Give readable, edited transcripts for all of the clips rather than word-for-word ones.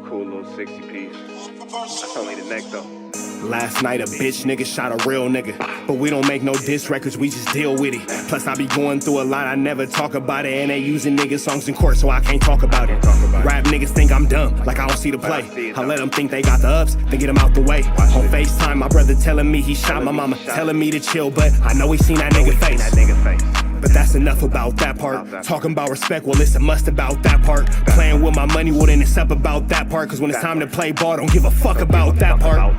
cool little 60 piece. That's only the neck though. Last night a bitch nigga shot a real nigga, but we don't make no diss records, we just deal with it. Plus I be going through a lot, I never talk about it, and they using nigga songs in court, so I can't talk about it. Rap niggas think I'm dumb, like I don't see the play. I let them think they got the ups, then get them out the way. On FaceTime, my brother telling me he shot my mama, telling me to chill, but I know he seen that nigga face. But that's enough about that part. Talking about respect, well it's a must about that part. Playing with my money, well then it's up about that part. Cause when it's time to play ball, don't give a fuck about that part.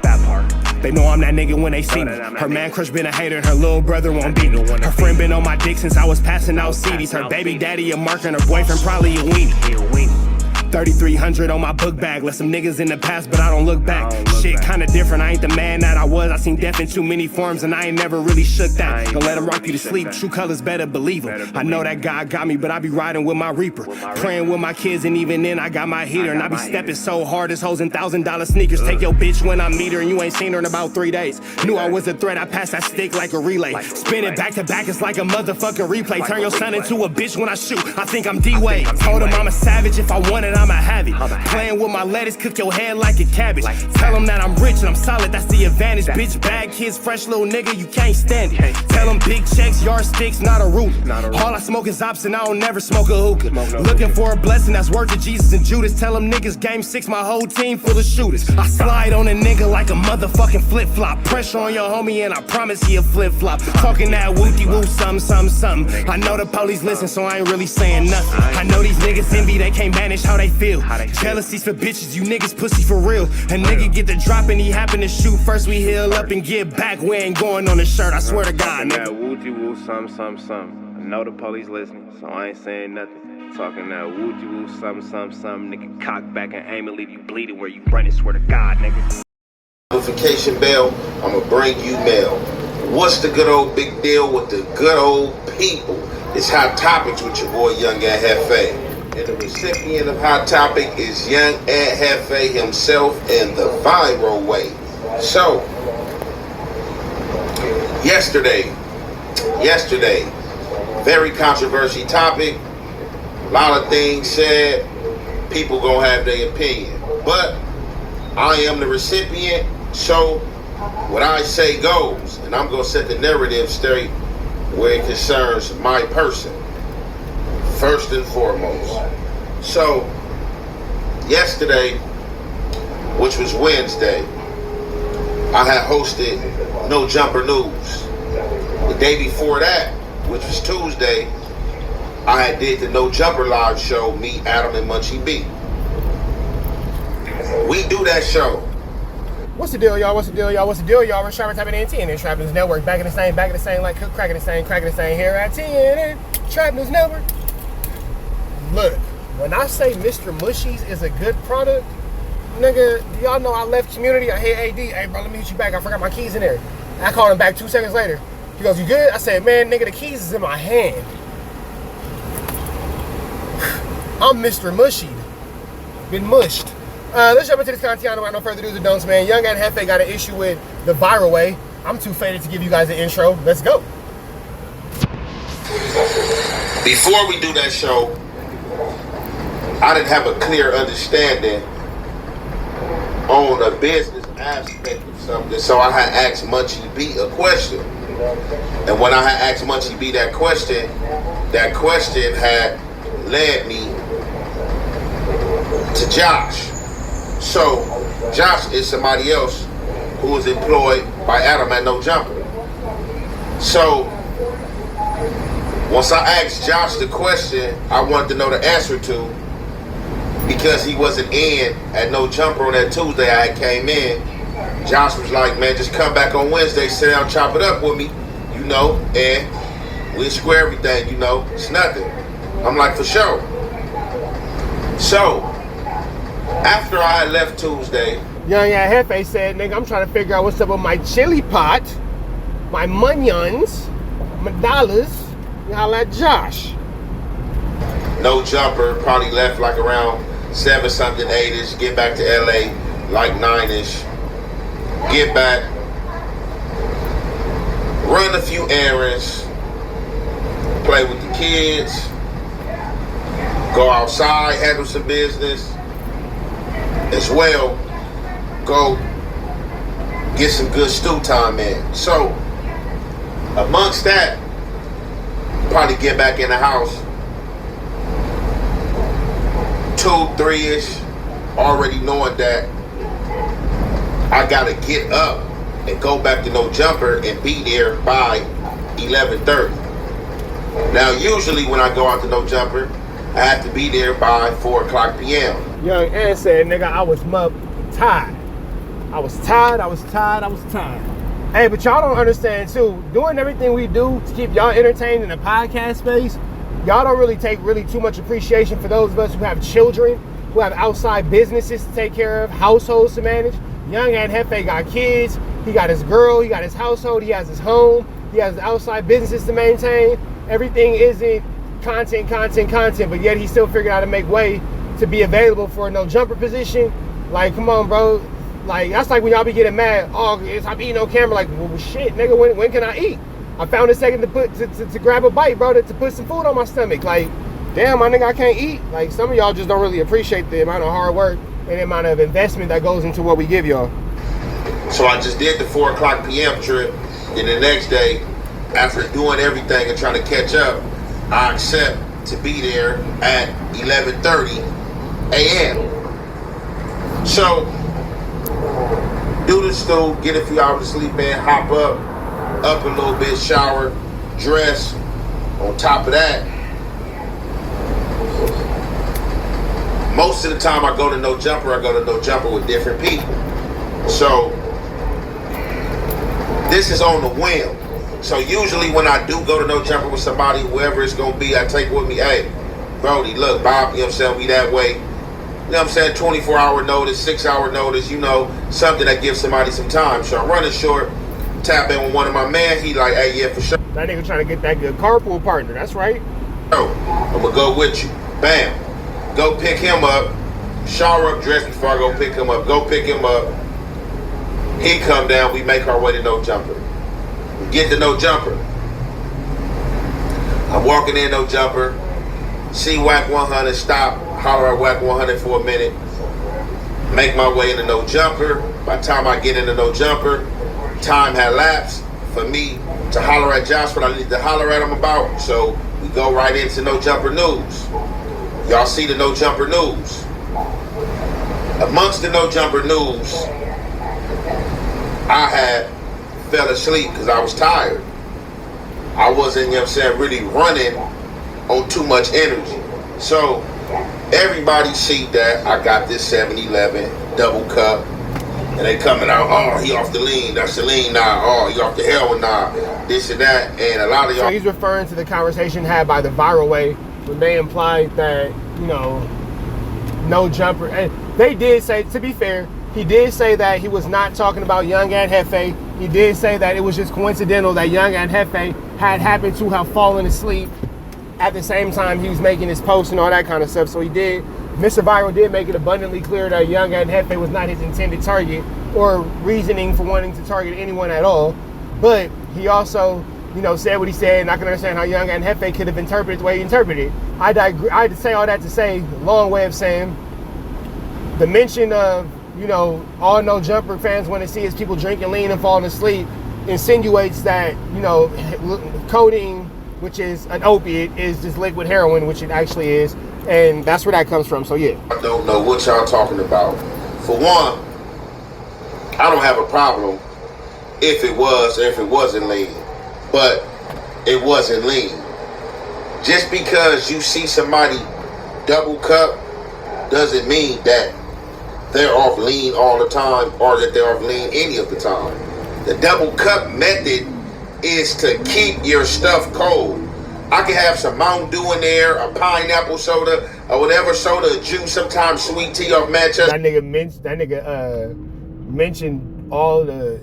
They know I'm that nigga when they see me. Her man crush been a hater and her little brother won't beat me. Her friend been on my dick since I was passing out CDs. Her baby daddy a mark and her boyfriend probably a weenie. 3,300 on my book bag. Left some niggas in the past, but I don't look back. Shit kinda different, I ain't the man that I was. I seen death in too many forms and I ain't never really shook that. Don't let him rock you to sleep, true colors better believe him. I know that God got me, but I be riding with my reaper. Praying with my kids and even then I got my heater. And I be stepping so hard, this hoes in $1,000 sneakers. Take your bitch when I meet her and you ain't seen her in about 3 days. Knew I was a threat, I passed that stick like a relay. Spin it back to back, it's like a motherfucking replay. Turn your son into a bitch when I shoot, I think I'm D-Wade. Told him I'm a savage, if I want it, I'ma have it. Playing with my lettuce, cook your head like a cabbage. Tell them that I'm rich and I'm solid, that's the advantage. Bitch, bad kids, fresh little nigga, you can't stand it. Tell them big checks, yardsticks, not a ruler. All I smoke is ops and I don't never smoke a hookah. Looking for a blessing that's worth of Jesus and Judas. Tell them niggas game 6, my whole team full of shooters. I slide on a nigga like a motherfucking flip-flop. Pressure on your homie and I promise he a flip-flop. Talking that wooty-woo, something. I know the police listen, so I ain't really saying nothing. I know these niggas envy, they can't manage how they feel. Jealousy's for bitches, you niggas pussy for real. A nigga get the drop and he happen to shoot. First we heal up and get back. We ain't going on the shirt, I swear to God, nigga. That woo-woo, something. I know the police listening, so I ain't saying nothing. Talking that woo-woo, something. Nigga, cock back and aim and leave you bleeding where you running, swear to God, nigga. Notification bell, I'ma bring you mail. What's the good old big deal with the good old people? It's Hot Topics with your boy Young and Jefe. And the recipient of Hot Topic is Young and Jefe himself in the viral way. So, yesterday, very controversial topic. A lot of things said, people gonna have their opinion. But I am the recipient, so what I say goes. And I'm gonna set the narrative straight where it concerns my person. First and foremost. So, yesterday, which was Wednesday, I had hosted No Jumper News. The day before that, which was Tuesday, I had did the No Jumper Live show, me, Adam, and Munchie B. We do that show. What's the deal, y'all? We're Sharper Type of TNN Trap News Network. Back in the same, like cook, cracking the same here at TNN Trap News Network. Look, when I say Mr. Mushies is a good product, nigga, do y'all know I left community? I hit AD, hey bro, let me hit you back. I forgot my keys in there. I called him back 2 seconds later. He goes, you good? I said, man, nigga, the keys is in my hand. I'm Mr. Mushied. Been mushed. Let's jump into this content without no further do's or don'ts, man. Young and Jefe got an issue with the viral way. I'm too faded to give you guys an intro. Let's go. Before we do that show, I didn't have a clear understanding on a business aspect of something, so I had asked Munchie B a question. And when I had asked Munchie B that question had led me to Josh. So, Josh is somebody else who was employed by Adam at No Jumper. So, once I asked Josh the question I wanted to know the answer to, because he wasn't in at No Jumper on that Tuesday I came in, Josh was like, man, just come back on Wednesday, sit down, chop it up with me, you know, and we'll square everything, you know, it's nothing. I'm like, for sure. So, after I had left Tuesday, Young and Jefe said, nigga, I'm trying to figure out what's up with my chili pot, my munions, my dollars, and holla at Josh. No Jumper probably left like around 7-something, 8-ish, get back to LA like 9-ish, get back, run a few errands, play with the kids, go outside, handle some business, as well, go get some good stew time in. So, amongst that, probably get back in the house 2, 3-ish, already knowing that I gotta get up and go back to No Jumper and be there by 11:30. Now, usually when I go out to No Jumper, I have to be there by 4 o'clock p.m. Young Ann said, nigga, I was tired. I was tired. Hey, but y'all don't understand too, doing everything we do to keep y'all entertained in the podcast space, y'all don't really take too much appreciation for those of us who have children, who have outside businesses to take care of, households to manage. Young and Jefe got kids, he got his girl, he got his household, he has his home, he has outside businesses to maintain. Everything isn't content, but yet he still figured out how to make way to be available for a No Jumper position. Like, come on, bro. Like, that's like when y'all be getting mad. Oh, I'm eating on camera. Like, well, shit, nigga, when can I eat? I found a second to grab a bite, bro, to put some food on my stomach. Like, damn, my nigga, I can't eat. Like, some of y'all just don't really appreciate the amount of hard work and the amount of investment that goes into what we give y'all. So I just did the 4 o'clock p.m. trip. Then the next day, after doing everything and trying to catch up, I accept to be there at 11:30 a.m. So, do the stew, get a few hours of sleep in, hop up a little bit, shower, dress. On top of that, most of the time I go to No Jumper with different people. So, this is on the whim. So usually when I do go to No Jumper with somebody, whoever it's gonna be, I take with me, hey, Brody, look, Bob, you know what I'm saying, we that way. You know what I'm saying, 24-hour notice, 6-hour notice, you know, something that gives somebody some time. So I'm running short, tap in with one of my men, he like, hey, yeah, for sure. That nigga trying to get that good carpool partner, that's right. I'm gonna go with you. Bam. Go pick him up, shower up, dress before I go pick him up. Go pick him up. He come down, we make our way to No Jumper. We get to No Jumper. I'm walking in No Jumper, see Whack 100, stop, holler at Whack 100 for a minute, make my way into No Jumper. By the time I get into No Jumper, time had lapsed for me to holler at Josh what I need to holler at him about. So we go right into No Jumper news. Y'all see the No Jumper news. Amongst the No Jumper news, I had fell asleep because I was tired. I wasn't, you know what I'm saying, really running on too much energy. So everybody see that I got this 7-Eleven double cup and they coming out, oh, he off the lean, that's the lean now, oh, he off the heroin now, this and that, and a lot of y'all. So he's referring to the conversation had by the viral way when they implied that, you know, No Jumper, and they did say, to be fair, he did say that he was not talking about Young and Jefe. He did say that it was just coincidental that Young and Jefe had happened to have fallen asleep at the same time he was making his post and all that kind of stuff. So he did, Mr. Viral did make it abundantly clear that Young and Jefe was not his intended target or reasoning for wanting to target anyone at all. But he also, you know, said what he said, and I can understand how Young and Jefe could have interpreted the way he interpreted it. I'd say all that to say, long way of saying, the mention of, you know, all No Jumper fans want to see is people drinking lean and falling asleep insinuates that, you know, codeine, which is an opiate, is just liquid heroin, which it actually is, and that's where that comes from. So yeah. I don't know what y'all talking about. For one, I don't have a problem if it wasn't lean, but it wasn't lean. Just because you see somebody double cup doesn't mean that they're off lean all the time or that they're off lean any of the time. The double cup method is to keep your stuff cold. I can have some Mountain Dew in there, a pineapple soda, or whatever soda, juice, sometimes sweet tea off Manchester. That nigga mentioned all the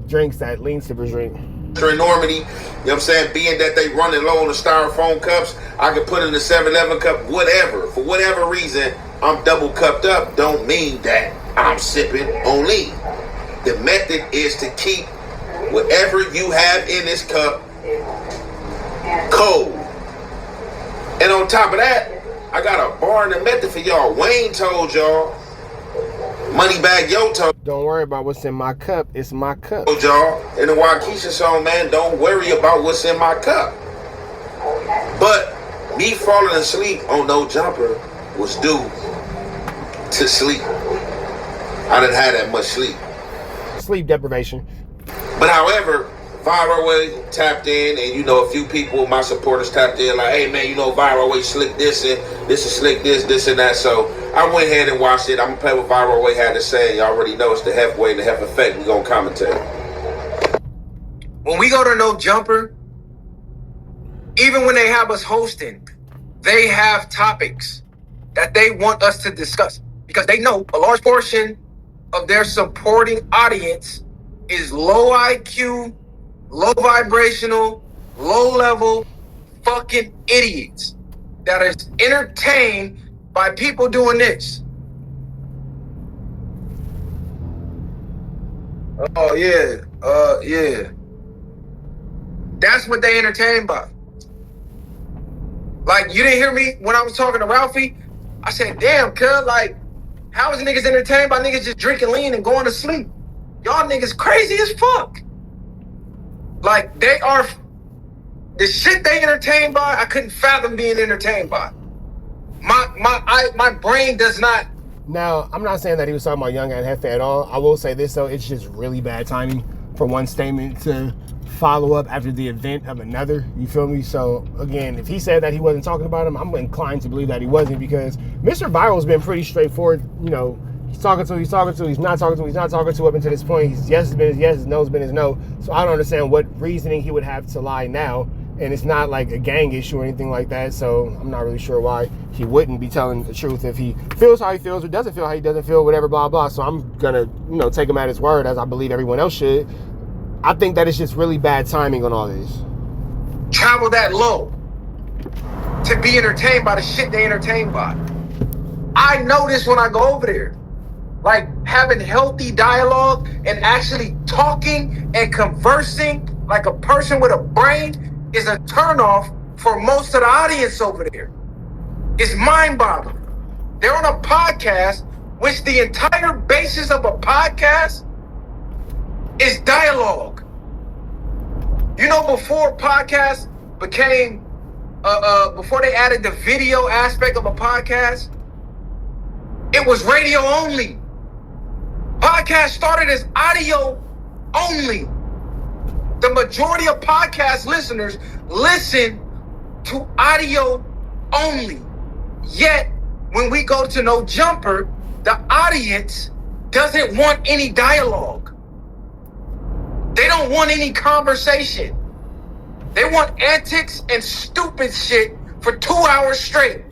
drinks that lean sippers drink. In Normandy, you know what I'm saying, being that they running low on the styrofoam cups, I can put in the 7-Eleven cup, whatever. For whatever reason, I'm double cupped up, don't mean that I'm sipping on lean. The method is to keep whatever you have in this cup cold. And on top of that, I got a bar in the method for y'all. Wayne told y'all Moneybag Yo told Don't worry about what's in my cup. It's my cup. y'all in the Waukesha song, man, don't worry about what's in my cup. But me falling asleep on No Jumper was due to sleep. I didn't have that much sleep. Sleep deprivation. But however, Viral Way tapped in, and you know, a few people, my supporters tapped in, like, hey man, you know, Viral Way slick this, and this is slick this and that. So I went ahead and watched it. I'm gonna play what Viral Way had to say. You already know it's the Hef Way and the Hef Effect. We gonna commentate. When we go to No Jumper, even when they have us hosting, they have topics that they want us to discuss because they know a large portion of their supporting audience is low IQ, low vibrational, low level fucking idiots that is entertained by people doing this. Oh yeah, yeah. That's what they entertained by. Like, you didn't hear me when I was talking to Ralphie? I said, damn, cuz, like, how is niggas entertained by niggas just drinking lean and going to sleep? Y'all niggas crazy as fuck. Like, they are, the shit they entertained by, I couldn't fathom being entertained by. My brain does not. Now, I'm not saying that he was talking about Young and Jefe at all. I will say this, though. It's just really bad timing for one statement to follow up after the event of another. You feel me? So, again, if he said that he wasn't talking about him, I'm inclined to believe that he wasn't because Mr. Viral's been pretty straightforward. You know, he's talking to, he's not talking to up until this point. His yes has been his yes, his no has been his no. So I don't understand what reasoning he would have to lie now. And it's not like a gang issue or anything like that. So I'm not really sure why he wouldn't be telling the truth if he feels how he feels or doesn't feel how he doesn't feel, whatever, blah, blah. So I'm going to, take him at his word as I believe everyone else should. I think that it's just really bad timing on all this. Travel that low to be entertained by the shit they entertained by. I know this when I go over there. Like, having healthy dialogue and actually talking and conversing like a person with a brain is a turnoff for most of the audience over there. It's mind-boggling. They're on a podcast, which the entire basis of a podcast is dialogue. You know, before podcasts became, before they added the video aspect of a podcast, it was radio only. Podcast started as audio only. The majority of podcast listeners listen to audio only. Yet, when we go to No Jumper, the audience doesn't want any dialogue. They don't want any conversation. They want antics and stupid shit for 2 hours straight.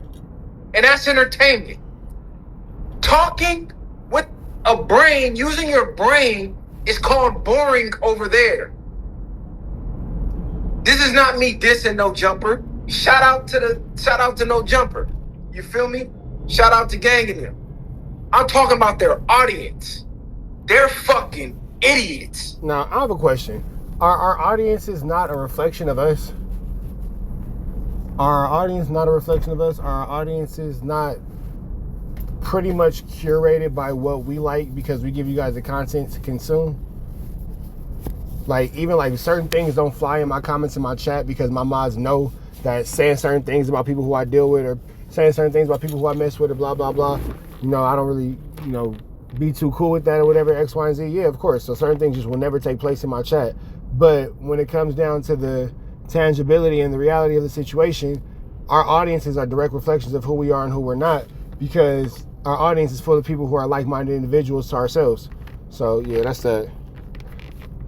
And that's entertainment. Talking with a brain, using your brain, is called boring over there. This is not me dissing No Jumper. Shout out to No Jumper. You feel me? Shout out to Gang and them. I'm talking about their audience. They're fucking idiots. Now, I have a question. Are our audiences not a reflection of us? Are our audience not a reflection of us? Are our audiences not pretty much curated by what we like because we give you guys the content to consume? Like, even like certain things don't fly in my comments in my chat because my mods know that saying certain things about people who I deal with or saying certain things about people who I mess with or blah, blah, blah. I don't really, be too cool with that or whatever, X, Y, and Z. Yeah, of course. So certain things just will never take place in my chat. But when it comes down to the tangibility and the reality of the situation, our audiences are direct reflections of who we are and who we're not because our audience is full of people who are like-minded individuals to ourselves. So, yeah, that's that.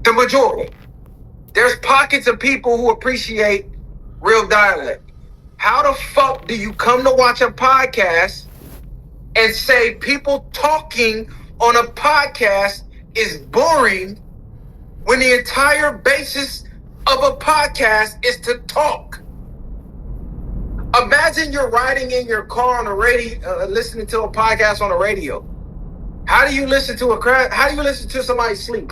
The majority. There's pockets of people who appreciate real dialect. How the fuck do you come to watch a podcast and say people talking on a podcast is boring when the entire basis of a podcast is to talk? Imagine you're riding in your car on a radio, listening to a podcast on the radio. How do you listen to how do you listen to somebody sleep?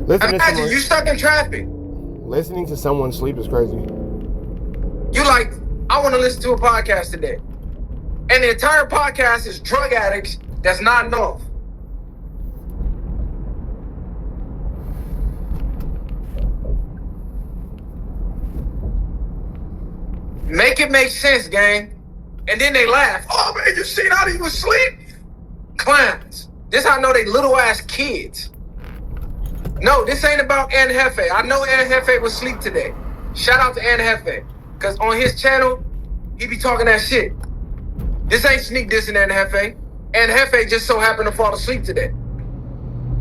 Imagine you stuck in traffic. Listening to someone sleep is crazy. You like, I want to listen to a podcast today. And the entire podcast is drug addicts that's nodding off. Make it make sense, gang. And then they laugh. Oh, man, you seen how he was asleep? Clowns. This how I know they little ass kids. No, this ain't about An Jefe. I know An Jefe was asleep today. Shout out to An Jefe. Because on his channel, he be talking that shit. This ain't sneak dissing An Jefe. An Jefe just so happened to fall asleep today.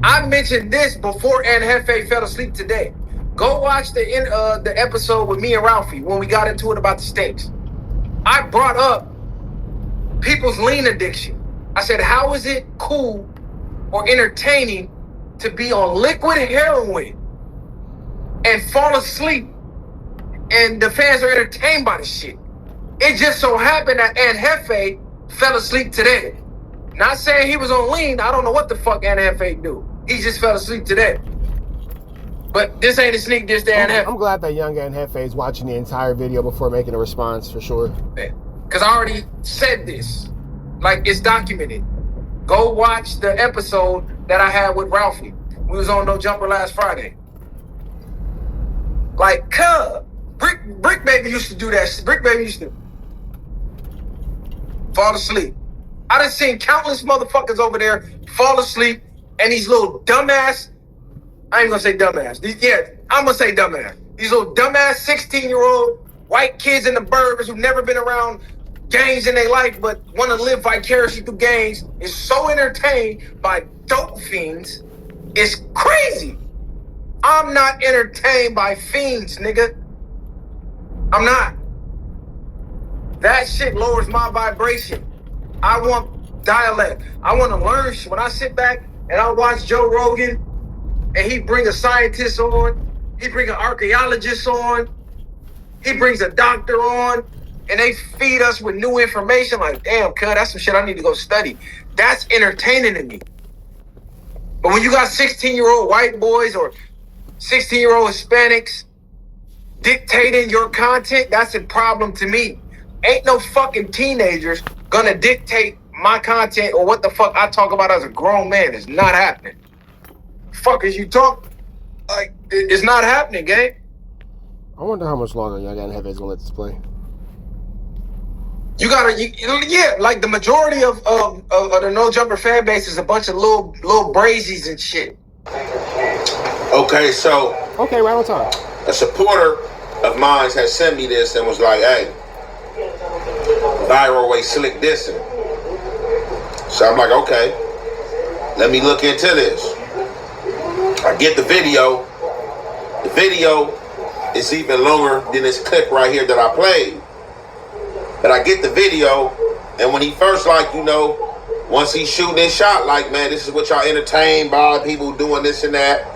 I mentioned this before An Jefe fell asleep today. Go watch the episode with me and Ralphie when we got into it about the stakes. I brought up people's lean addiction. I said, how is it cool or entertaining to be on liquid heroin and fall asleep and the fans are entertained by the shit? It just so happened that An Jefe fell asleep today. Not saying he was on lean. I don't know what the fuck An Jefe do. He just fell asleep today. But this ain't a sneak diss to An Jefe. I'm glad that young An Jefe is watching the entire video before making a response, for sure. Because I already said this. Like, it's documented. Go watch the episode that I had with Ralphie. We was on No Jumper last Friday. Like, Brick Baby used to do that shit. Brick Baby used to fall asleep. I done seen countless motherfuckers over there fall asleep, and these little dumbass, I ain't gonna say dumbass. I'm gonna say dumbass. These little dumbass 16-year-old white kids in the burbs who've never been around gangs in their life but want to live vicariously through gangs is so entertained by dope fiends. It's crazy. I'm not entertained by fiends, nigga. I'm not. That shit lowers my vibration. I want dialect. I want to learn shit. When I sit back and I watch Joe Rogan and he bring a scientist on, he bring an archaeologist on, he brings a doctor on, and they feed us with new information, like, damn, cuz, that's some shit I need to go study. That's entertaining to me. But when you got 16-year-old white boys or 16-year-old Hispanics dictating your content, that's a problem to me. Ain't no fucking teenagers gonna dictate my content or what the fuck I talk about as a grown man. It's not happening. Fuck is you talk? Like, it's not happening, gang. I wonder how much longer young An Jefe is gonna let this play. You gotta, yeah, like the majority of the No Jumper fan base is a bunch of little brazies and shit. Okay, so Okay, right on time. a supporter of mine has sent me this and was like, hey, viral way slick dissing. So I'm like, okay, let me look into this. I get the video. The video is even longer than this clip right here that I played. But I get the video, and when he first, like, you know, once he's shooting his shot, like, man, this is what y'all entertained by, people doing this and that.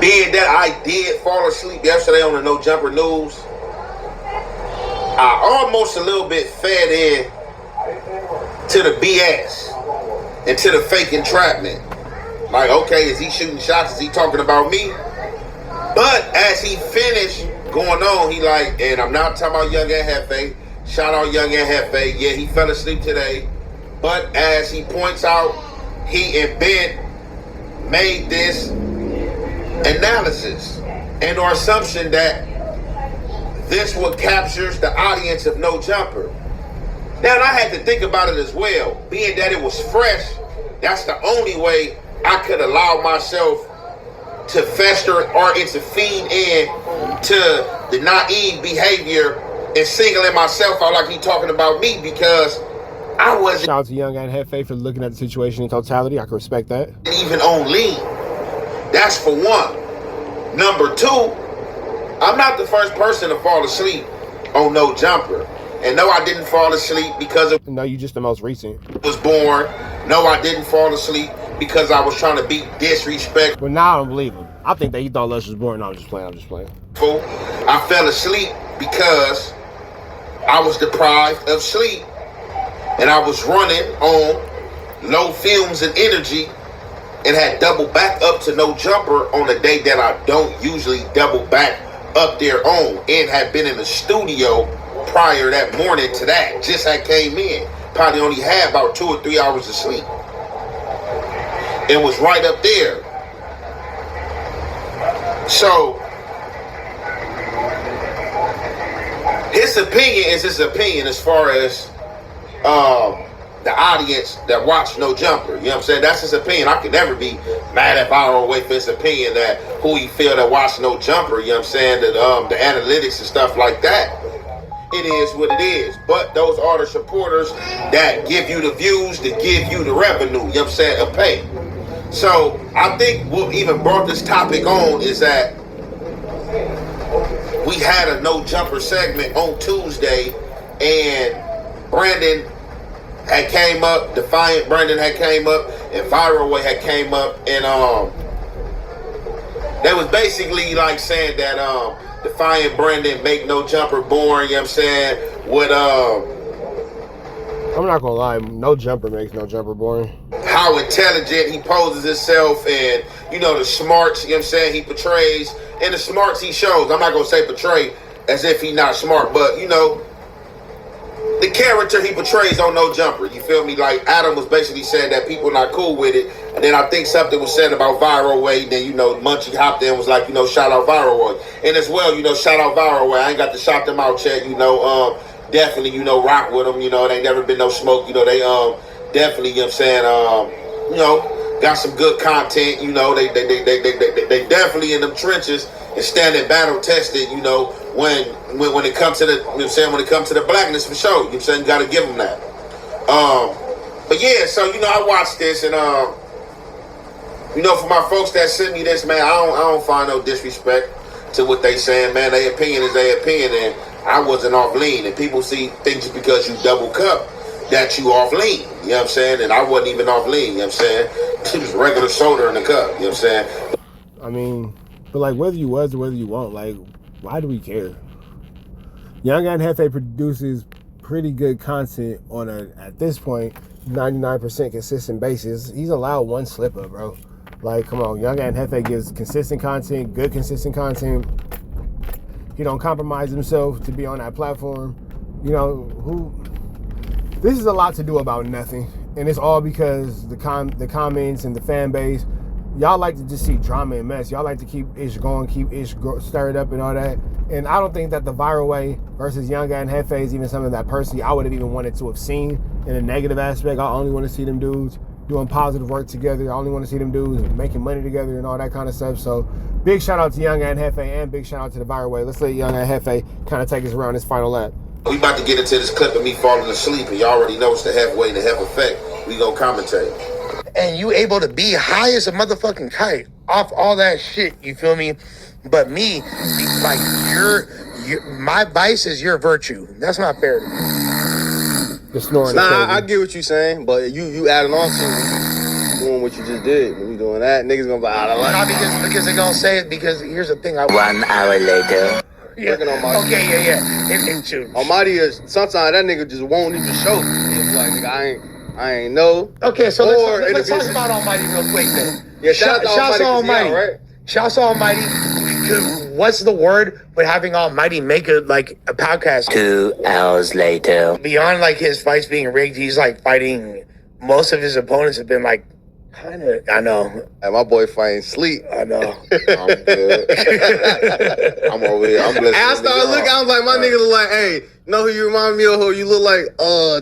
Being that I did fall asleep yesterday on the No Jumper News, I almost a little bit fed in to the BS and to the fake entrapment. Like, okay, is he shooting shots? Is he talking about me? But as he finished going on, he like, and I'm not talking about young An Jefe. Shout out young An Jefe. Yeah, he fell asleep today. But as he points out, he and Ben made this analysis and or assumption that this what captures the audience of No Jumper. Now, I had to think about it as well. Being that it was fresh, that's the only way I could allow myself to fester or to feed in to the naive behavior and singling myself out like he talking about me, because I wasn't. Shout out to young An Jefe for looking at the situation in totality. I can respect that. Even on lean. That's for one. Number two, I'm not the first person to fall asleep on No Jumper. And no, I didn't fall asleep because it No, you just the most recent. was born. No, I didn't fall asleep because I was trying to be disrespectful. But now I don't believe him. I think that he thought Les was born. No, I'm just playing. I fell asleep because I was deprived of sleep. And I was running on low fumes and energy and had doubled back up to No Jumper on a day that I don't usually double back up there on, and had been in the studio prior that morning to that. Just had came in. Probably only had about 2 or 3 hours of sleep. It was right up there. So his opinion is his opinion as far as the audience that watch No Jumper. You know what I'm saying? That's his opinion. I could never be mad at Viral Way for his opinion that who he feel that watch No Jumper. You know what I'm saying? That the analytics and stuff like that. It is what it is. But those are the supporters that give you the views, that give you the revenue. You know what I'm saying? A pay. So I think what even brought this topic on is that we had a No Jumper segment on Tuesday, and Brandon had came up, Defiant Brandon had came up, and Viral Way had came up, and they was basically like saying that Defiant Brandon make No Jumper boring, you know what I'm saying? With I'm not gonna lie, No Jumper makes No Jumper boring. How intelligent he poses himself, and you know the smarts, you know what I'm saying, he portrays, and the smarts he shows. I'm not gonna say portray as if he not smart, but you know the character he portrays on No Jumper. You feel me? Like Adam was basically saying that people not cool with it, and then I think something was said about Viral Way. Then you know Munchie hopped in and was like, you know, shout out Viral Way, and as well, you know, shout out Viral Way. I ain't got to shout them out yet, you know. Definitely, you know, rock with them. You know, it ain't never been no smoke. You know, they definitely, you know what I'm saying, you know, got some good content. You know, they definitely in them trenches and standing battle tested. You know, when it comes to the, you know what I'm saying, when it comes to the blackness for sure. You know what I'm saying, you got to give them that. But yeah, so you know, I watched this, and you know, for my folks that sent me this, man, I don't find no disrespect to what they saying, man. Their opinion is their opinion, and I wasn't off lean, and people see things just because you double cup that you off lean, you know what I'm saying? And I wasn't even off lean, you know what I'm saying? It was regular soda in the cup, you know what I'm saying? I mean, but like whether you was or whether you won't, like, why do we care? Young and Jefe produces pretty good content on a, at this point, 99% consistent basis. He's allowed one slip up, bro. Like, come on, Young and Jefe gives consistent content, good consistent content. He don't compromise himself to be on that platform. You know, this is a lot to do about nothing. And it's all because the comments and the fan base, y'all like to just see drama and mess. Y'all like to keep ish going, stirred up and all that. And I don't think that the Viral Way versus Young and Jefe is even something that personally I would have even wanted to have seen in a negative aspect. I only want to see them dudes doing positive work together. I only want to see them dudes making money together and all that kind of stuff. So big shout out to Young and Jefe, and big shout out to the Viral Way. Let's let Young and Jefe kind of take us around this final lap. We about to get into this clip of me falling asleep, and you already know it's the halfway and the half effect. We gonna commentate. And you able to be high as a motherfucking kite off all that shit, you feel me? But me, like, my vice is your virtue. That's not fair to me. Nah, I get what you're saying, but you adding on to doing what you just did. When you doing that, niggas gonna be because they're gonna say it, because here's the thing. 1 hour later. Working on my Okay, yeah. Almighty is sometimes that nigga just won't even show. He's like, nigga, I ain't know. Okay, so let's talk about Almighty real quick then. Yeah, shout out to Almighty. Right? Shouts to Almighty. What's the word with having Almighty make a podcast? 2 hours later. Beyond like his fights being rigged, he's like fighting. Most of his opponents have been like kind of. I know. And my boy fighting sleep. I know. I'm good. I'm over here. I'm listening. And I started looking. I was like, my nigga look like, hey, know who you remind me of? Who you look like?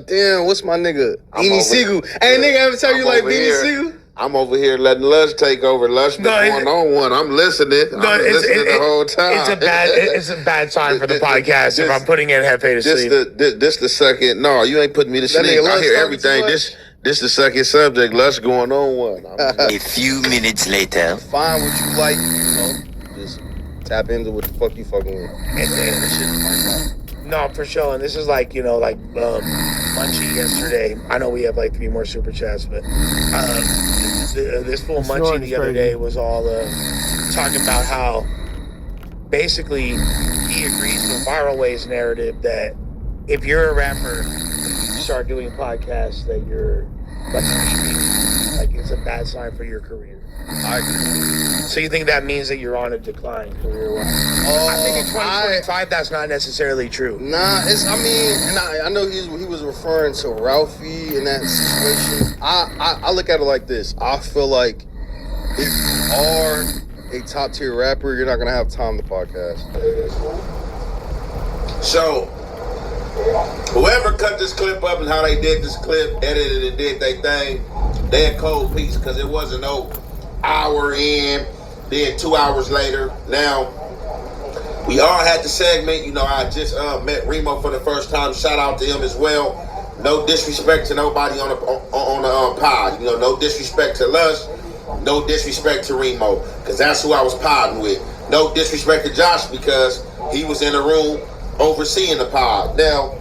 Damn, what's my nigga? Beanie Siegel. Hey, nigga, ever tell you like Beanie Siegel? I'm over here letting Lush take over. Lush been going on one. I'm listening. I'm listening the whole time. It's a bad time for the podcast if I'm putting in Jefe to sleep. This the second. No, you ain't putting me to sleep. I hear everything. This the second subject. Lush going on one. A few minutes later. Find what you like, you know. Just tap into what the fuck you fucking with. No, for sure. And this is like, you know, like Munchie yesterday. I know we have like 3 more super chats, but this fool Munchie the other day was all talking about how basically he agrees with Viral Way's narrative that if you're a rapper, you start doing podcasts, that you're like it's a bad sign for your career. I agree. So you think that means that you're on a decline career-wise? I think in 2025 that's not necessarily true. Nah, I know he was referring to Ralphie in that situation. I look at it like this. I feel like if you are a top tier rapper, you're not gonna have time to podcast. So, whoever cut this clip up and how they did this clip, edited and did their thing, they had cold piece because it wasn't no hour in, then 2 hours later. Now, we all had the segment. You know, I just met Remo for the first time. Shout out to him as well. No disrespect to nobody on the pod. You know, no disrespect to Lush. No disrespect to Remo, because that's who I was podding with. No disrespect to Josh, because he was in the room overseeing the pod. Now,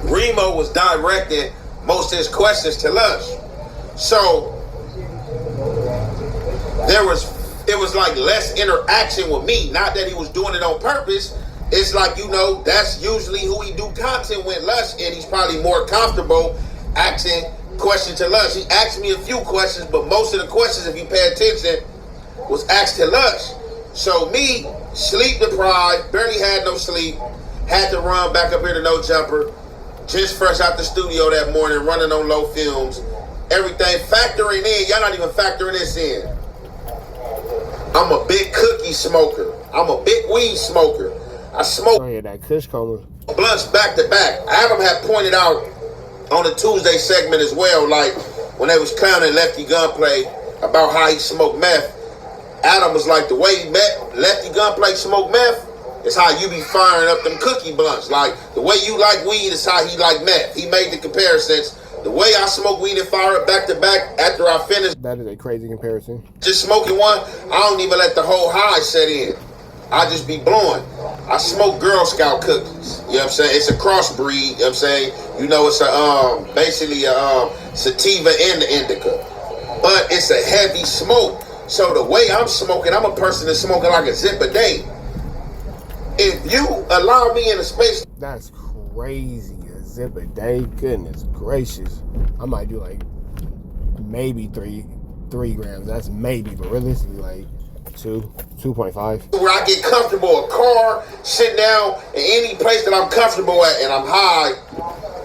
Remo was directing most of his questions to Lush. So, it was like less interaction with me. Not that he was doing it on purpose. It's like, you know, that's usually who he do content with, Lush, and he's probably more comfortable asking questions to Lush. He asked me a few questions, but most of the questions, if you pay attention, was asked to Lush. So me, sleep deprived, barely had no sleep, had to run back up here to No Jumper, just fresh out the studio that morning, running on low fumes, everything factoring in. Y'all not even factoring this in. I'm a big cookie smoker. I'm a big weed smoker. I smoke that Kush coma. blunts back to back. Adam had pointed out on the Tuesday segment as well, like when they was clowning Lefty Gunplay about how he smoked meth. Adam was like, the way he met Lefty Gunplay smoke meth is how you be firing up them cookie blunts. Like, the way you like weed is how he like meth. He made the comparisons. The way I smoke weed and fire it back to back after I finish. That is a crazy comparison. Just smoking one, I don't even let the whole high set in. I just be blowing. I smoke Girl Scout cookies. You know what I'm saying? It's a crossbreed. You know what I'm saying? You know, it's a basically a sativa and the indica. But it's a heavy smoke. So the way I'm smoking, I'm a person that's smoking like a zip a day. If you allow me in a space. That's crazy. A zip a day? Goodness gracious. I might do like maybe 3 grams. That's maybe, but realistically like 2.5. Where I get comfortable, a car, sit down, in any place that I'm comfortable at and I'm high,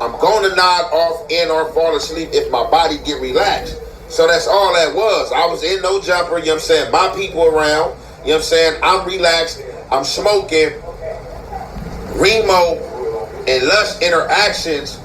I'm gonna nod off in or fall asleep if my body get relaxed. So that's all that was. I was in No Jumper, you know what I'm saying? My people around, you know what I'm saying? I'm relaxed, I'm smoking. Remo and Lush interactions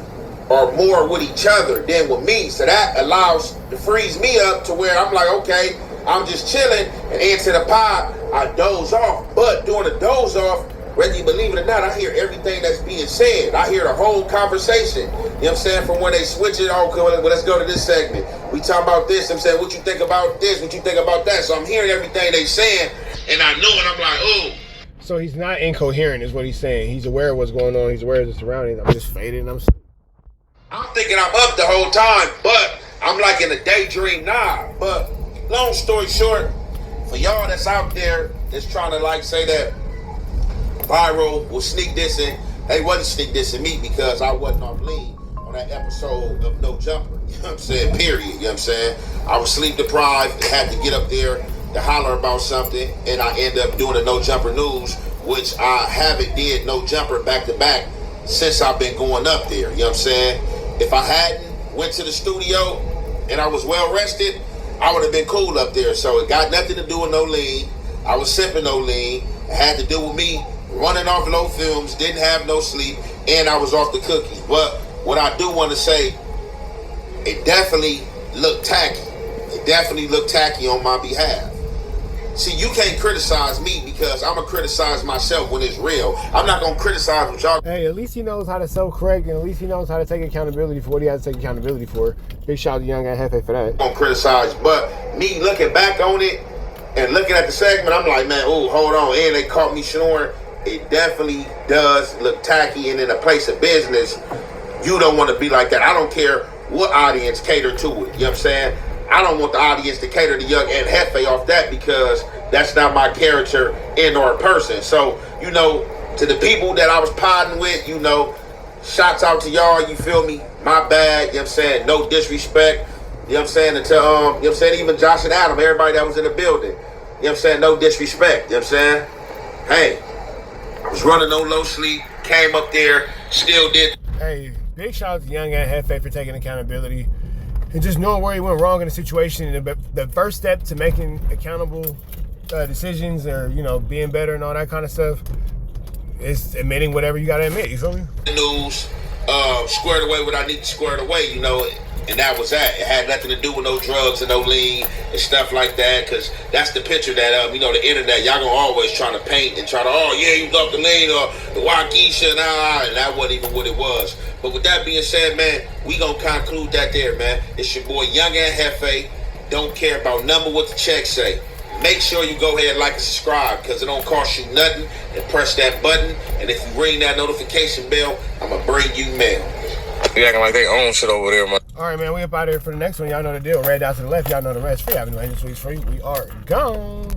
are more with each other than with me. So that allows to freeze me up to where I'm like, okay, I'm just chilling, and into the pod, I doze off. But during the doze off, whether you believe it or not, I hear everything that's being said. I hear the whole conversation. You know what I'm saying? From when they switch it, okay, well, let's go to this segment. We talk about this. I'm saying, what you think about this? What you think about that? So I'm hearing everything they saying, and I know it. I'm like, oh. So he's not incoherent is what he's saying. He's aware of what's going on. He's aware of the surroundings. I'm just faded. I'm thinking I'm up the whole time, but I'm like in a daydream now. But long story short, for y'all that's out there that's trying to like say that Viral was sneak dissing, they wasn't sneak dissing me because I wasn't off lean on that episode of No Jumper. You know what I'm saying? Period. You know what I'm saying? I was sleep deprived and had to get up there to holler about something, and I end up doing the No Jumper news, which I haven't did No Jumper back to back since I've been going up there. You know what I'm saying? If I hadn't went to the studio and I was well rested, I would have been cool up there. So it got nothing to do with no lean. I was sipping no lean. It had to do with me running off low films, didn't have no sleep, and I was off the cookies. But what I do want to say, it definitely looked tacky. It definitely looked tacky on my behalf. See, you can't criticize me because I'm going to criticize myself when it's real. I'm not going to criticize what y'all. Hey, at least he knows how to self-correct, and at least he knows how to take accountability for what he has to take accountability for. Big shout out to Young and Jefe for that. I'm going to criticize, but me looking back on it and looking at the segment, I'm like, man, oh, hold on. And they caught me snoring. It definitely does look tacky, and in a place of business, you don't want to be like that. I don't care what audience cater to it. You know what I'm saying? I don't want the audience to cater to Young and Jefe off that because that's not my character and or person. So, you know, to the people that I was podding with, you know, shouts out to y'all, you feel me? My bad, you know what I'm saying? No disrespect. You know what I'm saying? And to, you know what I'm saying? Even Josh and Adam, everybody that was in the building. You know what I'm saying? No disrespect. You know what I'm saying? Hey, I was running on low sleep, came up there, still did. Hey, big shout out to Young and Jefe for taking accountability and just knowing where he went wrong in the situation. And the first step to making accountable decisions or, you know, being better and all that kind of stuff is admitting whatever you got to admit. You feel me? The news, squared away what I need to square it away, you know, and that was that. It had nothing to do with no drugs and no lean and stuff like that, because that's the picture that, you know, the internet, y'all gonna always try to paint and try to, oh, yeah, you love the lean or the Waukesha and that wasn't even what it was. But with that being said, man, we gonna conclude that there, man. It's your boy Young and Jefe. Don't care about number what the check say. Make sure you go ahead and like and subscribe, because it don't cost you nothing, and press that button. And if you ring that notification bell, I'm going to bring you mail. They acting like they own shit over there, man. All right, man, we up out of here for the next one. Y'all know the deal. Red down to the left. Y'all know the rest. Free Avenue, Angel Suites free. We are gone.